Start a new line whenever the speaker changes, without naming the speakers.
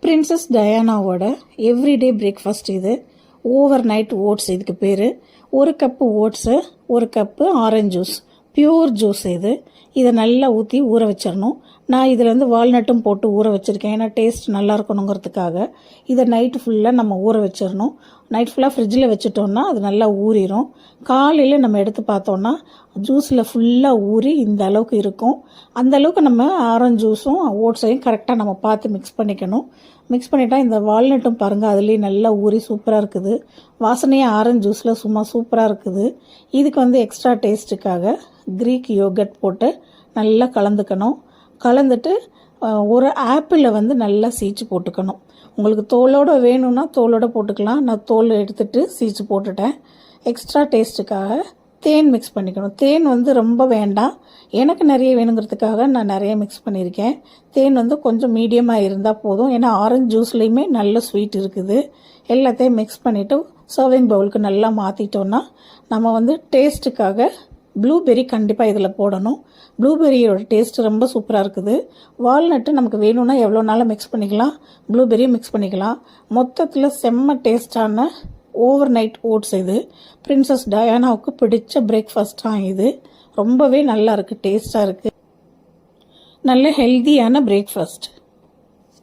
Princess டயானாவோட everyday breakfast இது. Over night oats இதுக்கு பேர். 1 cup oats, 1 cup orange juice, pure juice இது. இதை நல்லா ஊற்றி ஊற வச்சிடணும். நான் இதில் வந்து வால்நட்டும் போட்டு ஊற வச்சுருக்கேன், ஏன்னா டேஸ்ட் நல்லா இருக்கணுங்கிறதுக்காக. இதை நைட்டு ஃபுல்லாக நம்ம ஊற வச்சிடணும். நைட் ஃபுல்லாக ஃப்ரிட்ஜில் வச்சுட்டோம்னா அது நல்லா ஊறிடும். காலையில் நம்ம எடுத்து பார்த்தோன்னா ஜூஸில் ஃபுல்லாக ஊறி இந்த அளவுக்கு இருக்கும். அந்த அளவுக்கு நம்ம ஆரஞ்சு ஜூஸும் ஓட்ஸையும் கரெக்டாக நம்ம பார்த்து மிக்ஸ் பண்ணிக்கணும். மிக்ஸ் பண்ணிட்டா இந்த வால்நட்டும் பாருங்கள் அதுலேயே நல்லா ஊறி சூப்பராக இருக்குது. வாசனையாக ஆரஞ்சு ஜூஸில் சும்மா சூப்பராக இருக்குது. இதுக்கு வந்து எக்ஸ்ட்ரா டேஸ்ட்டுக்காக க்ரீக் யோகர்ட் போட்டு நல்லா கலந்துக்கணும். கலந்துட்டு ஒரு ஆப்பிளை வந்து நல்லா சீச்சு போட்டுக்கணும். உங்களுக்கு தோலோடு வேணும்னா தோலோடு போட்டுக்கலாம். நான் தோல் எடுத்துகிட்டு சீச்சு போட்டுட்டேன். எக்ஸ்ட்ரா டேஸ்ட்டுக்காக தேன் மிக்ஸ் பண்ணிக்கணும். தேன் வந்து ரொம்ப வேண்டாம், எனக்கு நிறைய வேணுங்கிறதுக்காக நான் நிறைய மிக்ஸ் பண்ணியிருக்கேன். தேன் வந்து கொஞ்சம் மீடியமாக இருந்தால் போதும், ஏன்னா ஆரஞ்சு ஜூஸ்லேயுமே நல்ல ஸ்வீட் இருக்குது. எல்லாத்தையும் மிக்ஸ் பண்ணிவிட்டு சர்விங் பவுலுக்கு நல்லா மாற்றிட்டோன்னா நம்ம வந்து டேஸ்ட்டுக்காக ப்ளூபெர்ரி கண்டிப்பாக இதில் போடணும். ப்ளூபெர்ரியோட டேஸ்ட் ரொம்ப சூப்பராக இருக்குது. வால்நட்டு நமக்கு வேணும்னா எவ்வளோ நாளும் மிக்ஸ் பண்ணிக்கலாம், ப்ளூபெர்ரியும் மிக்ஸ் பண்ணிக்கலாம். மொத்தத்தில் செம்ம டேஸ்டான ஓவர் நைட் ஓட்ஸ் இது. பிரின்சஸ் டயானாவுக்கு பிடிச்ச பிரேக்ஃபாஸ்ட்டாக இது. ரொம்பவே நல்லா இருக்குது, டேஸ்ட்டாக இருக்குது. நல்ல ஹெல்தியான பிரேக்ஃபாஸ்ட்.